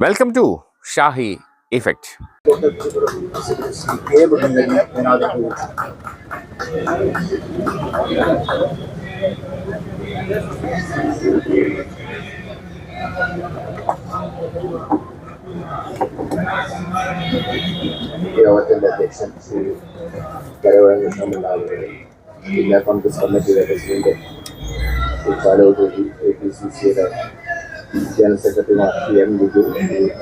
Welcome to Shahi Effect. യോഗത്തിന്റെ അധ്യക്ഷൻ ശ്രീ കരവഴ കൃഷ്ണപിള്ളാവുടെയും ജില്ലാ കോൺഗ്രസ് കമ്മിറ്റിയുടെ പ്രസിഡന്റ് ശ്രീ പാലോട്ടൂരി APCCയുടെ ജനറൽ സെക്രട്ടറിമാർ PM ലിജു,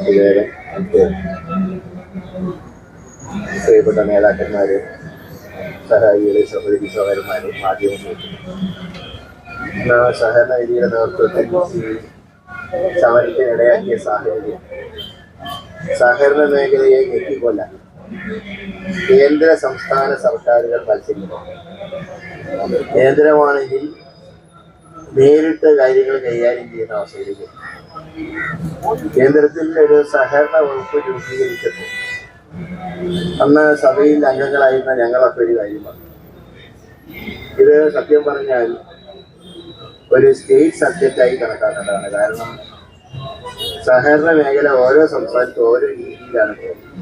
സുരേരൻ, മറ്റ് പ്രിയപ്പെട്ട നേതാക്കന്മാരും സഹായികളെ സഹോദരി സഹോദരന്മാരും മാധ്യമങ്ങളും സഹകരണ നിധിയുടെ നേതൃത്വത്തിൽ സമരത്തിനിടയാക്കിയ സാഹചര്യം സഹകരണ മേഖലയെ ഞെക്കിക്കൊല്ലാൻ കേന്ദ്ര സംസ്ഥാന സർക്കാരുകൾ മത്സരിക്കുന്നു. കേന്ദ്രമാണെങ്കിൽ നേരിട്ട് കാര്യങ്ങൾ കൈകാര്യം ചെയ്യുന്ന അവസ്ഥയിലേക്ക് കേന്ദ്രത്തിൽ ഒരു സഹകരണ വകുപ്പ് രൂപീകരിച്ചപ്പോൾ അന്ന് സഭയിൽ അംഗങ്ങളായിരുന്ന ഞങ്ങളൊക്കെ ഒരു കാര്യം പറഞ്ഞു. ഇത് സത്യം പറഞ്ഞാൽ ഒരു സ്റ്റേറ്റ് സബ്ജക്റ്റായി കണക്കാക്കേണ്ടതാണ്. കാരണം സഹകരണ മേഖല ഓരോ സംസ്ഥാനത്തും ഓരോ രീതിയിലാണ് പോകുന്നത്.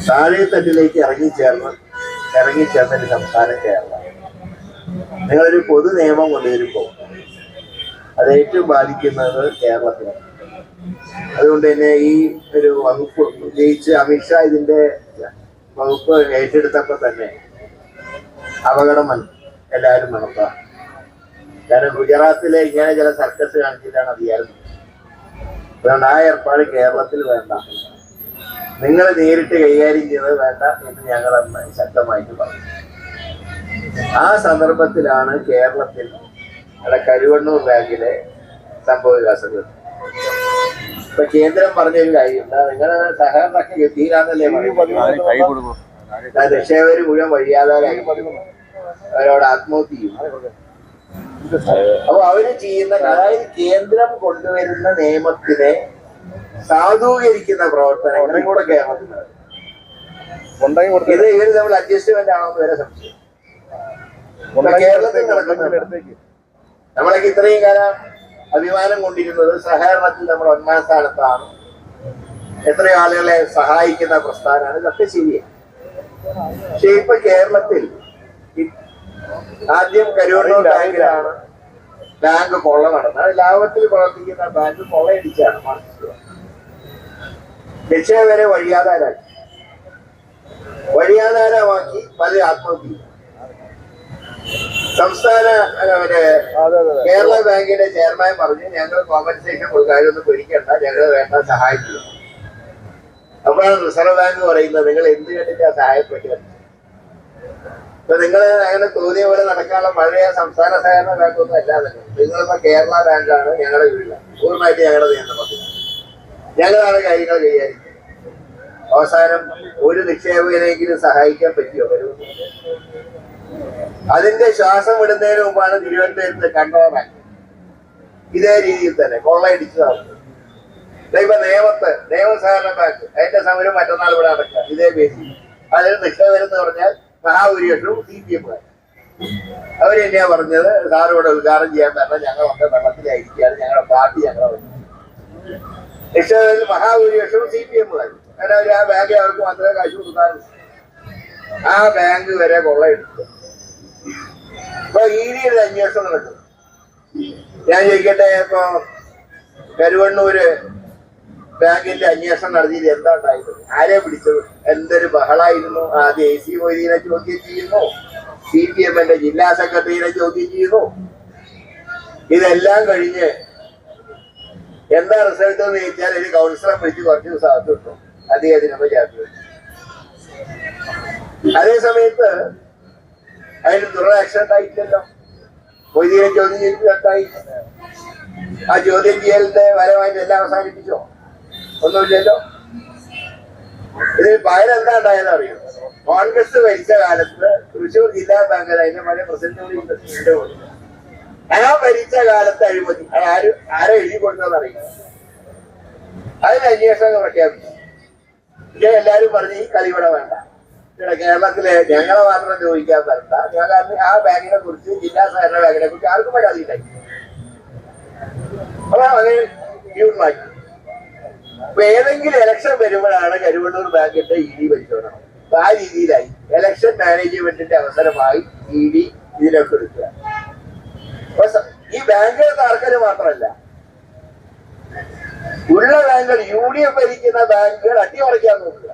താഴെ തട്ടിലേക്ക് ഇറങ്ങിച്ചേർന്നൊരു സംസ്ഥാനം കേരളം. നിങ്ങളൊരു പൊതു നിയമം കൊണ്ടുവരുമ്പോൾ അത് ഏറ്റവും ബാധിക്കുന്നത് കേരളത്തിലാണ്. അതുകൊണ്ട് തന്നെ ഈ ഒരു വകുപ്പ് പ്രത്യേകിച്ച് അമിത്ഷാ ഇതിന്റെ വകുപ്പ് ഏറ്റെടുത്തപ്പോൾ തന്നെ അപകടം എല്ലാവരും മണക്കാം. കാരണം ഗുജറാത്തിലെ ഇങ്ങനെ ചില സർക്കസ് കാണിച്ചിട്ടാണ് അധികാരം. അതുകൊണ്ട് ആ ഏർപ്പാട് കേരളത്തിൽ വേണ്ട, നിങ്ങൾ നേരിട്ട് കൈകാര്യം ചെയ്യുന്നത് വേണ്ട എന്ന് ഞങ്ങൾ അന്ന് ശക്തമായിട്ട് പറഞ്ഞു. ആ സന്ദർഭത്തിലാണ് കേരളത്തിൽ കരുവണ്ണൂർ ബാങ്കിലെ സംഭവ വികാസങ്ങൾ. ഇപ്പൊ കേന്ദ്രം പറഞ്ഞൊരു കാര്യമുണ്ട്, നിങ്ങള് സഹകരണമൊക്കെ തീരാന്നല്ലേ നിക്ഷേപകര് മുഴുവൻ വഴിയാതാരായി അവരോട് ആത്മഹത്യ ചെയ്യും. അപ്പൊ അവര് ചെയ്യുന്ന, അതായത് കേന്ദ്രം കൊണ്ടുവരുന്ന നിയമത്തിനെ സാധൂകരിക്കുന്ന പ്രവർത്തനങ്ങളും കൂടെ കേരളത്തിലാണ്. ഇത് ഇവര് തമ്മിൽ അഡ്ജസ്റ്റ്മെന്റ് ആണോ എന്ന് വരെ സംശയം. കേരളത്തിൽ നടക്കുന്നുണ്ട്. നമ്മളൊക്കെ ഇത്രയും കാലം അഭിമാനം കൊണ്ടിരുന്നത് സഹകരണത്തിൽ നമ്മൾ 1ാം സ്ഥാനത്താണ്, എത്രയോ ആളുകളെ സഹായിക്കുന്ന പ്രസ്ഥാനമാണ്. ഇതൊക്കെ ശരിയാണ്. പക്ഷെ ഇപ്പൊ കേരളത്തിൽ ആദ്യം കരുവണ്ണൂർ ബാങ്കിലാണ് ബാങ്ക് കൊള്ള നടന്നത്. ലാഭത്തിൽ പ്രവർത്തിക്കുന്ന ബാങ്ക് കൊള്ളയടിച്ചാണ് നിക്ഷേപകരെ വഴിയാധാരമാക്കി പല ആത്മഹത്യ. സംസ്ഥാന കേരള ബാങ്കിന്റെ ചെയർമാൻ പറഞ്ഞു, ഞങ്ങൾ കോമ്പൻസേഷൻ കൊടുക്കാനൊന്നും പേടിക്കണ്ട, ഞങ്ങൾ വേണ്ട സഹായിക്കുക. അപ്പോഴാണ് റിസർവ് ബാങ്ക് പറയുന്നത്, നിങ്ങൾ എന്ത് കണ്ടിട്ടാ സഹായപ്പെട്ടത്? ഇപ്പൊ നിങ്ങൾ അങ്ങനെ തോന്നിയ പോലെ നടക്കാനുള്ള പഴയ സംസ്ഥാന സഹകരണ ബാങ്കൊന്നും അല്ലാതെ നിങ്ങളിപ്പോ കേരള ബാങ്കാണ് ഞങ്ങളുടെ കീഴില, പൂർണ്ണമായിട്ട് ഞങ്ങളുടെ നിയന്ത്രണത്തിൽ ഞങ്ങളാണ് കാര്യങ്ങൾ കൈകാര്യം. അവസാനം ഒരു നിക്ഷേപകനെങ്കിലും സഹായിക്കാൻ പറ്റിയോ? അതിന്റെ ശ്വാസം വിടുന്നതിന് മുമ്പാണ് തിരുവനന്തപുരത്ത് കണ്ടോ ബാങ്ക് ഇതേ രീതിയിൽ തന്നെ കൊള്ളയടിച്ചതാണ്. ഇപ്പൊ നിയമ സഹകരണ ബാങ്ക് അതിന്റെ സമരം മറ്റന്നാൾ ഇവിടെ നടക്കുക ഇതേ പേരിൽ. അതിൽ നിക്ഷേപകരെന്ന് പറഞ്ഞാൽ മഹാഭൂരിപക്ഷവും CPM. അവരെന്നെയാ പറഞ്ഞത്, സാർ ഇവിടെ ഉദ്ഘാടനം ചെയ്യാൻ പറഞ്ഞാൽ ഞങ്ങളൊക്കെ വെള്ളത്തിലായിരിക്കുകയാണ്, ഞങ്ങളുടെ പാർട്ടി ഞങ്ങളെ നിക്ഷേപകരിൽ മഹാഭൂരിപക്ഷവും CPM. കാരണം അവർ ആ ബാങ്ക് അവർക്ക് മാത്രമേ കാശ് കൊടുക്കാറുള്ളൂ. ആ ബാങ്ക് വരെ കൊള്ളയെടുത്തു. ഇപ്പൊ EDയുടെ അന്വേഷണം നടക്കും. ഞാൻ ചോദിക്കട്ടെ, ഇപ്പൊ കരുവണ്ണൂര് ബാങ്കിന്റെ അന്വേഷണം നടത്തിയത് എന്താ ഉണ്ടായത്? ആരെ പിടിച്ചത്? എന്തൊരു ബഹളായിരുന്നു. ആദ്യം AC മൊയ്തീനെ ചോദ്യം ചെയ്യുന്നു, CPMന്റെ ജില്ലാ സെക്രട്ടറിയെ ചോദ്യം ചെയ്യുന്നു. ഇതെല്ലാം കഴിഞ്ഞ് എന്താ റിസൾട്ട് എന്ന് ചോദിച്ചാൽ ഒരു കൗൺസിലറെ പിടിച്ച് കുറച്ച് ദിവസം അകത്ത് കിട്ടും, അദ്ദേഹത്തിനൊക്കെ ചേർത്ത്. അതേ സമയത്ത് അതിന് തുടർ ആക്ഷൻ ഉണ്ടായിട്ടില്ലല്ലോ. മൊയ്തീനെ ചോദ്യം ചെയ്തിട്ടായി. ആ ചോദ്യം ചെയ്യലിന്റെ ഫലമായിട്ട് എല്ലാം അവസാനിപ്പിച്ചോ? ഒന്നുമില്ലല്ലോ. ഇതിന് പകരം എന്താ ഉണ്ടായെന്ന് അറിയോ? കോൺഗ്രസ് ഭരിച്ച കാലത്ത് തൃശ്ശൂർ ജില്ലാ ബാങ്ക് അതിന്റെ പഴയ പ്രസിഡന്റ് ആ ഭരിച്ച കാലത്ത് അഴിമതി ആരെ എഴുതി കൊടുത്തതെന്ന് അറിയില്ല. അതിന് അന്വേഷണം പ്രഖ്യാപിച്ചു. പക്ഷേ എല്ലാരും പറഞ്ഞ് ഈ കളി ഇവിടെ വേണ്ട, കേരളത്തിലെ ഞങ്ങളെ മാത്രം ചോദിക്കാൻ വരണ്ട, കാരണം ആ ബാങ്കിനെ കുറിച്ച് ജില്ലാ സഹകരണ ബാങ്കിനെ കുറിച്ച് ആർക്കും പരാതിയില്ലായി. അപ്പൊ അങ്ങനെ ട്യൂൺ മാറ്റി. അപ്പൊ ഏതെങ്കിലും ഇലക്ഷൻ വരുമ്പോഴാണ് കരുവണ്ണൂർ ബാങ്കിന്റെ ഇ പരിശോധന. അപ്പൊ ആ രീതിയിലായി ഇലക്ഷൻ മാനേജ്മെന്റിന്റെ അവസരമായി ഇ ഇതിലൊക്കെ എടുക്കുക. അപ്പൊ ഈ ബാങ്കുകൾ താർക്കല് മാത്രമല്ല, ഉള്ള ബാങ്കുകൾ UDF ഭരിക്കുന്ന ബാങ്കുകൾ അട്ടിമറിക്കാൻ നോക്കുക.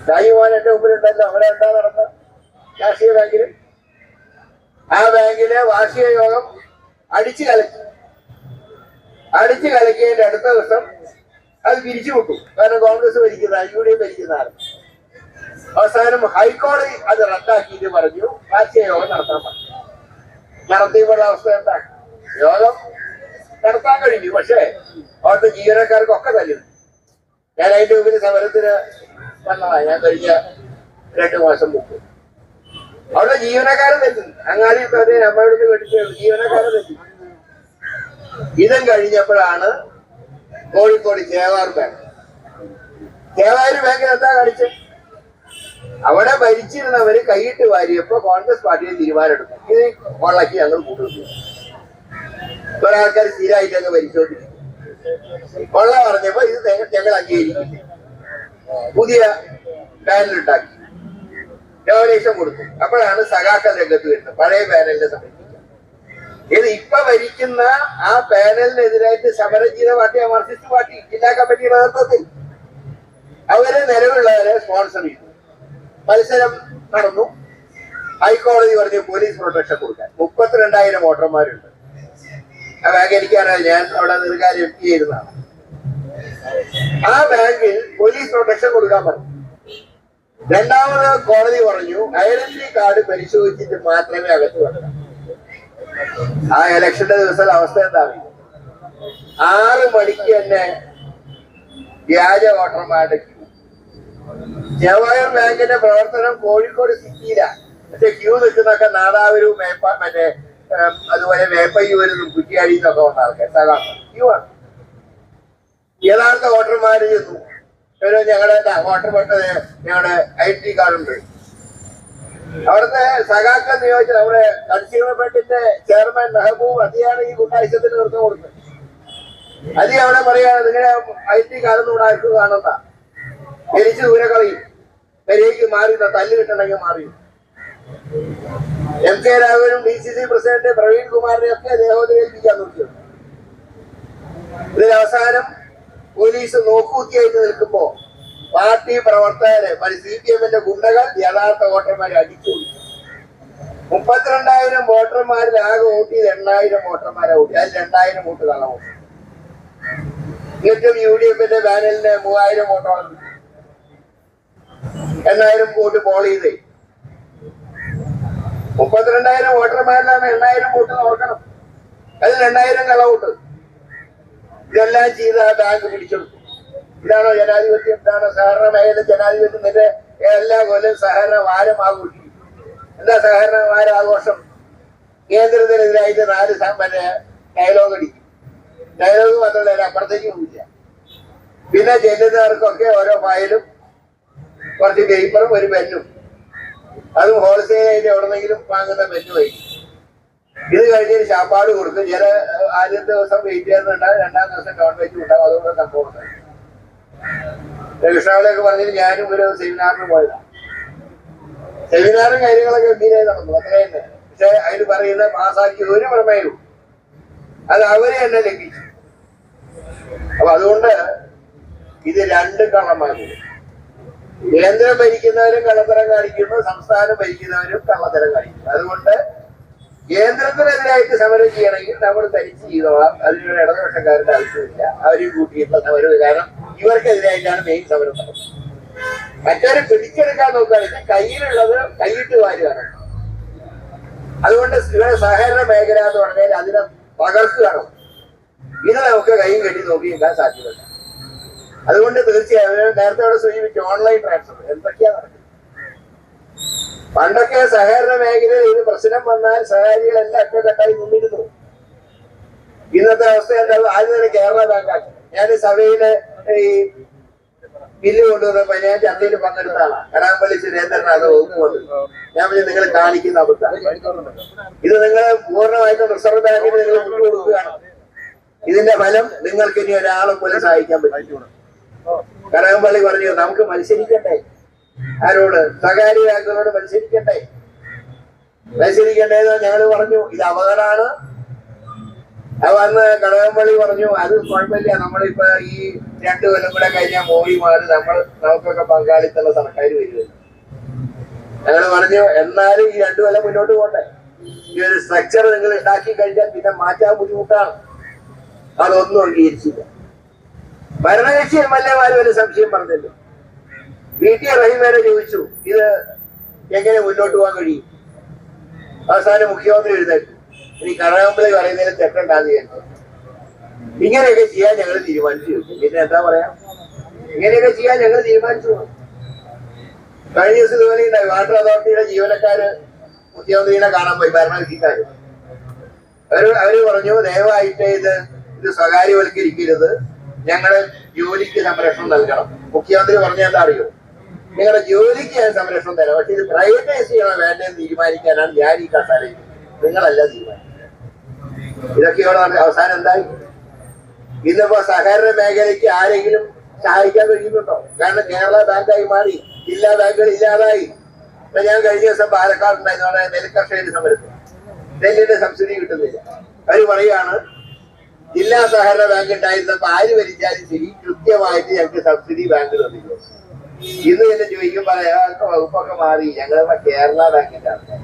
ഷാഹിമോൻ എന്റെ മുമ്പിലുണ്ടല്ലോ, അവിടെ എന്താ നടന്ന രാഷ്ട്രീയ ബാങ്കില്? ആ ബാങ്കിലെ വാർഷിക യോഗം അടിച്ചു കലക്കിയതിന്റെ അടുത്ത ദിവസം അത് പിരിച്ചു വിട്ടു. കാരണം കോൺഗ്രസ് ഭരിക്കുന്ന UDF ഭരിക്കുന്നതാണ്. അവസാനം ഹൈക്കോടതി അത് റദ്ദാക്കിയിട്ട് പറഞ്ഞു വാർഷിക യോഗം നടത്താൻ പറഞ്ഞു. നടത്തിയപ്പോഴുള്ള അവസ്ഥ എന്താ? യോഗം നടത്താൻ കഴിഞ്ഞു, പക്ഷേ അവിടുത്തെ ജീവനക്കാർക്കൊക്കെ തല്ലുന്നു. ഞാൻ അതിന്റെ മുമ്പിൽ സമരത്തിന് വന്നതാണ്. ഞാൻ കഴിഞ്ഞ 2 മാസം മുമ്പ് അവിടെ ജീവനക്കാരെ തല്ലുന്നു. അങ്ങാടി തന്നെ അമ്മയോട് കേട്ടിട്ട് ജീവനക്കാരെ തല്ലുന്നു. ഇതും കഴിഞ്ഞപ്പോഴാണ് കോഴിക്കോട് ചേവാർ ബാങ്ക്. ചേവായൂർ ബാങ്കിൽ എന്താ കാണിച്ചത്? അവിടെ ഭരിച്ചിരുന്നവര് കൈയിട്ട് വാരിയപ്പോ കോൺഗ്രസ് പാർട്ടിയെ തീരുമാനമെടുത്തു, ഇത് കൊള്ളക്ക് ഞങ്ങൾ കൂടുതൽ കുറെ ആൾക്കാർ സ്ഥിരമായിട്ട് അങ്ങ് ഭരിച്ചോണ്ടിരിക്കും. കൊള്ള പറഞ്ഞപ്പോ ഇത് ഞങ്ങൾ അംഗീകരിക്കും, പുതിയ പാനലുണ്ടാക്കി ഡെവലേഷൻ കൊടുത്തു. അപ്പോഴാണ് സഖാക്കൾ രംഗത്ത് വരുന്നത്, പഴയ പാനലിനെ സംബന്ധിക്കുക. ഇത് ഇപ്പൊ ഭരിക്കുന്ന ആ പാനലിനെതിരായിട്ട് സമരം ചെയ്ത പാർട്ടിയാണ് മാർക്സിസ്റ്റ് പാർട്ടി. ജില്ലാ കമ്മിറ്റിയുടെ നേതൃത്വത്തിൽ അവരെ നിലവിലുള്ളവരെ സ്പോൺസർ ചെയ്തു. മത്സരം നടന്നു. ഹൈക്കോടതി പറഞ്ഞ് പോലീസ് പ്രൊട്ടക്ഷൻ കൊടുക്കാൻ. 32,000 വോട്ടർമാരുണ്ട് ആ ബാങ്ക്. എനിക്കറിയാം, ഞാൻ അവിടെ നിർക്കാര്യം എത്തി ചെയ്യുന്നതാണ്. ആ ബാങ്കിൽ പോലീസ് പ്രൊട്ടക്ഷൻ കൊടുക്കാൻ പറഞ്ഞു. രണ്ടാമത് കോടതി പറഞ്ഞു ഐഡന്റിറ്റി കാർഡ് പരിശോധിച്ചിട്ട് മാത്രമേ അകത്ത് വരണം. ആ ഇലക്ഷന്റെ ദിവസം അവസ്ഥ എന്താണ്? 6 മണിക്ക് തന്നെ വ്യാജ വോട്ടർമാരുടെ ക്യൂ. ചേവായൂർ ബാങ്കിന്റെ പ്രവർത്തനം കോഴിക്കോട് സിറ്റിയിലാണ്. പക്ഷെ ക്യൂ നിൽക്കുന്നൊക്കെ നാദാവൂരും മറ്റേ അതുപോലെ വേപ്പയ്യൂരും കുറ്റിയാടിയും ഒക്കെ വന്ന ആൾക്കാർ ക്യൂ ആണ്. യഥാർത്ഥ വോട്ടർമാര് ചെന്നു, ഞങ്ങളുടെ വോട്ടർ ഞങ്ങളുടെ ഐഡന്റിറ്റി കാർഡ് ഉണ്ട്. അവിടുത്തെ സഖാക്കൾ നിയോഗിച്ച നമ്മുടെ കൺസ്യൂമർ ഫെഡിന്റെ ചെയർമാൻ മെഹബൂബ് അതിയാണ് ഈ ഗുണ്ടായുസത്തിന് നേതൃത്വം കൊടുത്തത്. അതി അവിടെ പറയാണ് നിങ്ങളുടെ ഐഡന്റിറ്റി കാർഡൊന്നും ഇവിടെ ആർക്കും കാണുന്ന, എരിച്ച് ദൂരെ കളയും, പെരേക്ക് മാറി തല്ല് കിട്ടണമെങ്കിൽ മാറി. MK രാഘവനും DCC പ്രസിഡന്റ് പ്രവീൺ കുമാറിനെ ഒക്കെ ദേഹോദരേൽപ്പിക്കാൻ നോക്കിയത്. ഇതിൽ അവസാനം പോലീസ് നോക്കുകുത്തിയായിട്ട് നിൽക്കുമ്പോ പാർട്ടി പ്രവർത്തകരെ CPM-ന്റെ ഗുണ്ടകൾ യഥാർത്ഥ വോട്ടർമാരെ അടിച്ചു. 32,000 വോട്ടർമാരിൽ ആകെ വോട്ട് ചെയ്ത് 8,000 വോട്ടർമാരെ വോട്ട്. അതിൽ 2,000 വോട്ട് കള്ളവോട്ട്. എന്നിട്ടും UDF-ന്റെ പാനലിന് 3,000 വോട്ടോളം 8,000 വോട്ട് പോൾ ചെയ്തേ. 32,000 വോട്ടർമാരിലാണ് 8,000 വോട്ട് നോക്കണം. അതിൽ 2,000 കള്ളവോട്ട്. ഇതെല്ലാം ചെയ്ത് ആ ബാങ്ക് പിടിച്ചെടുത്തു. ഇതാണോ ജനാധിപത്യം? ഇതാണോ സഹകരണ മേഖല ജനാധിപത്യത്തിന്റെ? എല്ലാ കൊല്ലം സഹകരണ വാരം ആഘോഷിക്കും. എന്താ സഹകരണ വാര ആഘോഷം? കേന്ദ്രത്തിനെതിരായിട്ട് 4 ഡയലോഗ് അടിക്കും. ഡയലോഗ് മാത്രമല്ല, അപ്പുറത്തേക്ക് പോവില്ല. പിന്നെ ചെല്ലുന്നവർക്കൊക്കെ ഓരോ ഫയലും കുറച്ച് പേപ്പറും ഒരു പെന്നും, അതും ഹോൾസെയിലായിട്ട് എവിടെന്നെങ്കിലും വാങ്ങുന്ന പെന്നുമായിരിക്കും. ഇത് കഴിഞ്ഞൊരു ശാപ്പാട് കൊടുക്കും. ചില ആദ്യത്തെ ദിവസം വെയിറ്റ് ചെയ്യുന്നുണ്ടാവും, 2ാം ദിവസം നോൺ വെജ് ഉണ്ടാവും. അതുകൊണ്ട് സംഭവം കൃഷ്ണാവിലൊക്കെ പറഞ്ഞിട്ട് ഞാനും ഒരു സെമിനാറിന് പോയതാണ്. സെമിനാറും കാര്യങ്ങളൊക്കെ ഗംഭീരമായി നടന്നു, അത്ര തന്നെ. പക്ഷെ അതിൽ പറയുന്ന പാസ്സാക്കി ഒരു പ്രമേയവും അത് അവരെ തന്നെ ലംഘിച്ചു. അപ്പൊ അതുകൊണ്ട് ഇത് 2 കള്ളന്മാരും. കേന്ദ്രം ഭരിക്കുന്നവരും കള്ളത്തരം കാണിക്കുന്നു, സംസ്ഥാനം ഭരിക്കുന്നവരും കള്ളത്തരം കാണിക്കുന്നു. അതുകൊണ്ട് കേന്ദ്രത്തിനെതിരായിട്ട് സമരം ചെയ്യണമെങ്കിൽ നമ്മൾ തനിച്ച് ചെയ്തോളാം. അതിനൊരു ഇടതുപക്ഷക്കാരുടെ ആവശ്യമില്ല. അവരും കൂട്ടിയിട്ടുള്ള സമരം. കാരണം ഇവർക്കെതിരായിട്ടാണ് മെയിൻ സമരം നടന്നത്. മറ്റവരെ പിടിച്ചെടുക്കാൻ നോക്കുകയാണെങ്കിൽ കയ്യിലുള്ളത് കൈയിട്ട് വാരുകയാണ്. അതുകൊണ്ട് ഇവിടെ സഹകരണ മേഖല എന്ന് പറഞ്ഞാൽ അതിനെ പകർത്തുകയാണ്. ഇത് നമുക്ക് കൈയും കെട്ടി നോക്കിയിരിക്കാൻ സാധ്യമല്ല. അതുകൊണ്ട് തീർച്ചയായും നേരത്തെ അവിടെ സൂചിപ്പിച്ചു ഓൺലൈൻ ട്രാൻസ്ഫർ എന്തൊക്കെയാ നടക്കുന്നത്. പണ്ടൊക്കെ സഹകരണ മേഖലയിൽ ഒരു പ്രശ്നം വന്നാൽ സഹകാരികളെല്ലാം ഒറ്റക്കെട്ടായി നിന്നിരുന്നു. ഇന്നത്തെ അവസ്ഥ എന്താ? ആദ്യം തന്നെ കേരള ബാങ്കാക്കി. ഞാൻ സഭയില് ഈ ബില്ല് കൊണ്ടുവന്നപ്പോ ഞാൻ ചർച്ചയിൽ പങ്കെടുത്ത ആളാണ്. കടാമ്പള്ളി സുരേന്ദ്രനാഥ് വകുപ്പ് വന്നു. ഞാൻ പറഞ്ഞു നിങ്ങൾ കാണിക്കുന്ന അബദ്ധം. ഇത് നിങ്ങൾ പൂർണ്ണമായിട്ടും റിസർവ് ബാങ്കിന് നിങ്ങൾ വിട്ടുകൊടുക്കുകയാണ്. ഇതിന്റെ ഫലം നിങ്ങൾക്ക് ഇനി ഒരാളെ പോലും സഹായിക്കാൻ പറ്റും. കടകംപള്ളി പറഞ്ഞു നമുക്ക് മത്സരിക്കണ്ടേ, ആരോട്? സ്വകാര്യ ബാങ്കുകളോട് മത്സരിക്കണ്ടേ? മത്സരിക്കണ്ടേന്ന് ഞങ്ങൾ പറഞ്ഞു ഇത് അപകടമാണ്. അന്ന് കടകംപള്ളി പറഞ്ഞു അത് കുഴപ്പമില്ല, നമ്മളിപ്പോ ഈ 2 കൊല്ലം കൂടെ കഴിഞ്ഞാൽ മോടി മാറി നമുക്കൊക്കെ പങ്കാളിത്തമുള്ള സർക്കാർ വരുമല്ലോ. ഞങ്ങൾ പറഞ്ഞു എന്നാലും ഈ 2 കൊല്ലം മുന്നോട്ട് പോകണ്ടേ, ഈ ഒരു സ്ട്രക്ചർ നിങ്ങൾ ഉണ്ടാക്കി കഴിഞ്ഞാൽ പിന്നെ മാറ്റാൻ ബുദ്ധിമുട്ടാണ്. അതൊന്നും അംഗീകരിച്ചില്ല. ഭരണകക്ഷി MLA-മാര് ഒരു സംശയം പറഞ്ഞല്ലോ. VT റഹീം വരെ ചോദിച്ചു ഇത് എങ്ങനെ മുന്നോട്ട് പോകാൻ കഴിയും. അവസാനം മുഖ്യമന്ത്രി എഴുന്നേറ്റു ഇനി കടകംപള്ളി പറയുന്നതിന് തെറ്റുണ്ടാകുന്ന വിചാരിച്ചു. ഇങ്ങനെയൊക്കെ ചെയ്യാൻ ഞങ്ങൾ തീരുമാനിച്ചു. പിന്നെ എന്താ പറയാ, ഇങ്ങനെയൊക്കെ ചെയ്യാൻ ഞങ്ങൾ തീരുമാനിച്ചു. കഴിഞ്ഞ ദിവസം ഇതുപോലെ ഉണ്ടായി. വാട്ടർ അതോറിറ്റിയുടെ ജീവനക്കാര് മുഖ്യമന്ത്രിനെ കാണാൻ പോയി, ഭരണകക്ഷിക്കാര്. അവര് പറഞ്ഞു ദയവായിട്ട് ഇത് സ്വകാര്യവൽക്കരിക്കരുത്, ഞങ്ങള് ജോലിക്ക് സംരക്ഷണം നൽകണം. മുഖ്യമന്ത്രി പറഞ്ഞ എന്താ അറിയോ, നിങ്ങളുടെ ജോലിക്ക് ഞാൻ സംരക്ഷണം തരാം, പക്ഷെ ഇത് പ്രൈവറ്റൈസ് ചെയ്യണോ വേണ്ടെന്ന് തീരുമാനിക്കാനാണ് ഞാൻ ഈ കസാരയിൽ, നിങ്ങളല്ല തീരുമാനിക്കുന്നത്. ഇതൊക്കെയോടെ അവസാനം എന്തായി? ഇന്നിപ്പോ സഹകരണ മേഖലയ്ക്ക് ആരെങ്കിലും സഹായിക്കാൻ കഴിയുന്നുണ്ടോ? കാരണം കേരള ബാങ്കായി മാറി, ജില്ലാ ബാങ്കുകൾ ഇല്ലാതായി. ഇപ്പൊ ഞാൻ കഴിഞ്ഞ ദിവസം പാലക്കാടുണ്ടായിരുന്നു, നെൽകർഷകരുടെ സമരത്തിൽ നെല്ലിന്റെ സബ്സിഡി കിട്ടുന്നില്ല. അവര് പറയാണ് ജില്ലാ സഹകരണ ബാങ്ക് ഉണ്ടായിരുന്നപ്പോ ആര് ഭരിച്ചാലും ശരി കൃത്യമായിട്ട് ഞങ്ങൾക്ക് സബ്സിഡി ബാങ്ക് തന്നില്ല. ഇന്ന് തന്നെ ചോദിക്കുമ്പോ അയാൾക്ക് വകുപ്പൊക്കെ മാറി, ഞങ്ങളിപ്പോ കേരള ബാങ്കിന്റെ ആൾക്കാർ.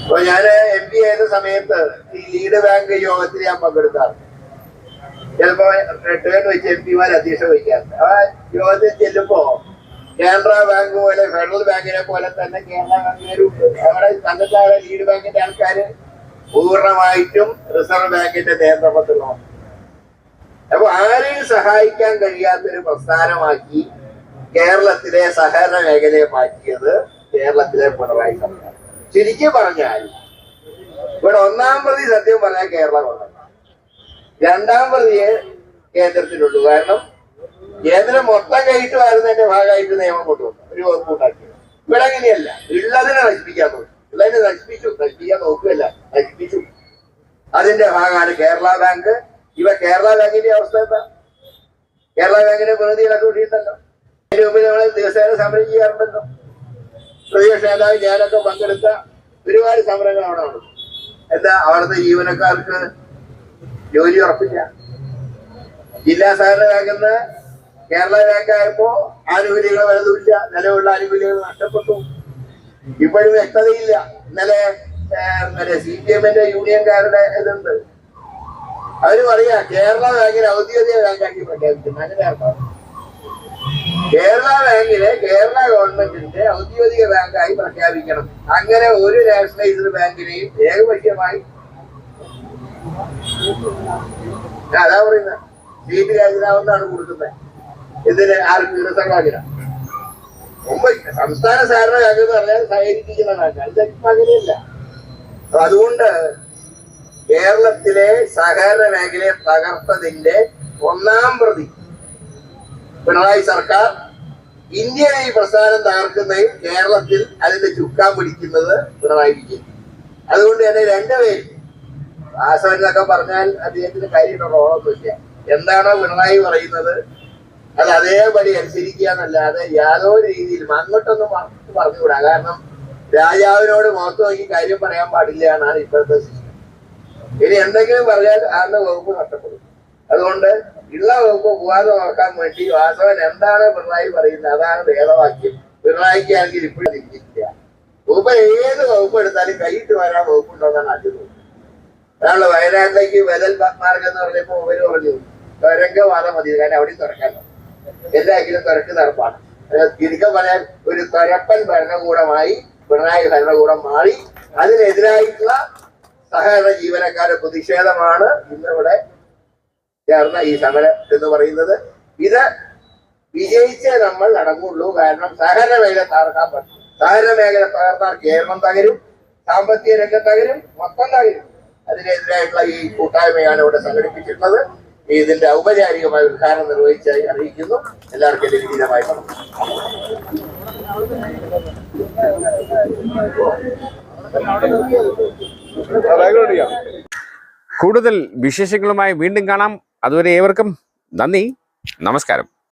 അപ്പൊ ഞാൻ MP ആയിരുന്ന സമയത്ത് ഈ ലീഡ് ബാങ്ക് യോഗത്തിൽ ഞാൻ പങ്കെടുത്താണ്. ചിലപ്പോ റിട്ടേൺ വെച്ച് MP-മാർ അധ്യക്ഷ വഹിക്കാറുണ്ട്. ആ യോഗത്തിൽ ചെല്ലുമ്പോ കാനറ ബാങ്ക് പോലെ ഫെഡറൽ ബാങ്കിനെ പോലെ തന്നെ കേരള ബാങ്കുകാരുണ്ട്. അവിടെ തന്നിട്ടുള്ള ലീഡ് ബാങ്കിന്റെ ആൾക്കാര് പൂർണ്ണമായിട്ടും റിസർവ് ബാങ്കിന്റെ നിയന്ത്രണത്തിലാണ്. അപ്പൊ ആരെയും സഹായിക്കാൻ കഴിയാത്തൊരു പ്രസ്ഥാനമാക്കി കേരളത്തിലെ സഹകരണ മേഖലയെ മാറ്റിയത് കേരളത്തിലെ പിണറായി സർക്കാർ. ശരിക്കും പറഞ്ഞാൽ ഇവിടെ 1-ാം പ്രതി സത്യം പറഞ്ഞാൽ കേരള ഗവൺമെന്റ്, 2-ാം പ്രതിയെ കേന്ദ്രത്തിലുള്ളൂ. കാരണം കേന്ദ്രം മൊത്തം കയറ്റു വരുന്നതിന്റെ ഭാഗമായിട്ട് നിയമം കൊണ്ടുവന്നു, ഒരു വകുപ്പുണ്ടാക്കി. ഇവിടെ അങ്ങനെയല്ല, ഉള്ളതിനെ നശിപ്പിക്കാൻ നോക്കും, ഉള്ളതിനെ നശിപ്പിക്കാൻ നോക്കുകയല്ല, നശിപ്പിച്ചു. അതിന്റെ ഭാഗമാണ് കേരള ബാങ്ക്. കേരള ബാങ്കിന്റെ അവസ്ഥ എന്താ? കേരള ബാങ്കിന്റെ പ്രതിനിധികളൊക്കെ കൂട്ടിയിട്ടുണ്ടല്ലോ. അതിന് മുമ്പ് നമ്മൾ ദിവസേന സമരം ചെയ്യാറുണ്ടല്ലോ. പ്രതിപക്ഷ നേതാവ് ഞാനൊക്കെ പങ്കെടുത്ത ഒരുപാട് സമരങ്ങൾ അവിടെ ഉണ്ട്. എന്താ അവിടുത്തെ ജീവനക്കാർക്ക് ജോലി ഉറപ്പില്ല. ജില്ലാ സഹകരണ ബാങ്കിൽ നിന്ന് കേരള ബാങ്ക് ആയപ്പോ ആനുകൂല്യങ്ങൾ വലുതുമില്ല, നിലവിലുള്ള ആനുകൂല്യങ്ങൾ നഷ്ടപ്പെട്ടു. ഇപ്പോഴും വ്യക്തതയില്ല. ഇന്നലെ CPM-ന്റെ യൂണിയൻകാരുടെ ഇതുണ്ട്, അവര് പറയാ കേരള ബാങ്കിനെ ഔദ്യോഗിക ബാങ്കാക്കി പ്രഖ്യാപിക്കുന്നു. അങ്ങനെ അർത്ഥം കേരള ബാങ്കിനെ കേരള ഗവൺമെന്റിന്റെ ഔദ്യോഗിക ബാങ്കായി പ്രഖ്യാപിക്കണം. അങ്ങനെ ഒരു നാഷണലൈസ്ഡ് ബാങ്കിനെയും ഏകപക്ഷീയമായി അതാ പറയുന്നത് സീറ്റ് രാജിനാവെന്നാണ് കൊടുക്കുന്നത്. ഇതിന് ആർക്ക്? റിസർവ് ബാങ്കിന. മുമ്പ് സംസ്ഥാന സഹകരണ ബാങ്ക് എന്ന് പറഞ്ഞാൽ സഹകരിപ്പിക്കുന്ന ബാങ്കാണ്. ഇതൊക്കെ അങ്ങനെയല്ല. അതുകൊണ്ട് കേരളത്തിലെ സഹകരണ മേഖലയെ തകർത്തതിന്റെ 1-ാം പ്രതി പിണറായി സർക്കാർ. ഇന്ത്യയിലെ ഈ പ്രസ്ഥാനം തകർക്കുന്നതിൽ കേരളത്തിൽ അതിന്റെ ചുക്കാൻ പിടിക്കുന്നത് പിണറായി വിജയൻ. അതുകൊണ്ട് തന്നെ രണ്ടുപേരും ആസവനൊക്കെ പറഞ്ഞാൽ അദ്ദേഹത്തിന് കാര്യമുള്ള റോളൊന്നുമില്ല. എന്താണോ പിണറായി പറയുന്നത് അത് അതേപടി അനുസരിക്കുക എന്നല്ലാതെ യാതൊരു രീതിയിലും അങ്ങോട്ടൊന്നും പറഞ്ഞുകൂടാ. കാരണം രാജാവിനോട് മുഖത്ത് നോക്കി കാര്യം പറയാൻ പാടില്ല എന്നാണ് ഇപ്പോഴത്തെ സിസ്റ്റം. ഇനി എന്തെങ്കിലും പറഞ്ഞാൽ അന്ന് വകുപ്പ് നഷ്ടപ്പെടും. അതുകൊണ്ട് ഉള്ള വകുപ്പ് പോകാതെ നോക്കാൻ വേണ്ടി വാസവൻ എന്താണ് പിണറായി പറയുന്നത് അതാണ് വേദവാക്യം. പിണറായിക്ക് ആണെങ്കിൽ ഇപ്പോഴും തിരിച്ചിട്ടില്ല. വകുപ്പ് ഏത് വകുപ്പ് എടുത്താലും കൈയിട്ട് വരാൻ വകുപ്പുണ്ടോന്നാണ് ആദ്യം നോക്കുന്നത്. അതാണല്ലോ വയനാട്ടിലേക്ക് ബദൽ മാർഗം എന്ന് പറഞ്ഞപ്പോ അവര് പറഞ്ഞു തുരങ്കവാദം മതി, കാരണം അവിടെയും തുറക്കാനോ എല്ലായെങ്കിലും തുറക്ക് നടപ്പാണ്. ചുരുക്കം പറയാൻ ഒരു തുരപ്പൻ ഭരണകൂടമായി പിണറായി ഭരണകൂടം മാറി. അതിനെതിരായിട്ടുള്ള സഹകരണ ജീവനക്കാരുടെ പ്രതിഷേധമാണ് ഇന്നിവിടെ ചേർന്ന ഈ സമരം എന്ന് പറയുന്നത്. ഇത് വിജയിച്ചേ നമ്മൾ നടങ്ങുള്ളൂ. കാരണം സഹകരണ മേഖല തകർക്കാൻ പറ്റും. സഹകരണ മേഖല തകർന്നാൽ കേരളം തകരും, സാമ്പത്തിക രംഗം തകരും, മൊത്തം തകരും. അതിനെതിരായിട്ടുള്ള ഈ കൂട്ടായ്മയാണ് ഇവിടെ സംഘടിപ്പിച്ചിട്ടുള്ളത്. ഇതിന്റെ ഔപചാരികമായ ഉദ്ഘാടനം നിർവഹിച്ചായി അറിയിക്കുന്നു. എല്ലാവർക്കും എന്റെ വിനീതമായി കൂടുതൽ വിശേഷങ്ങളുമായി വീണ്ടും കാണാം. അതുവരെ ഏവർക്കും നന്ദി, നമസ്കാരം.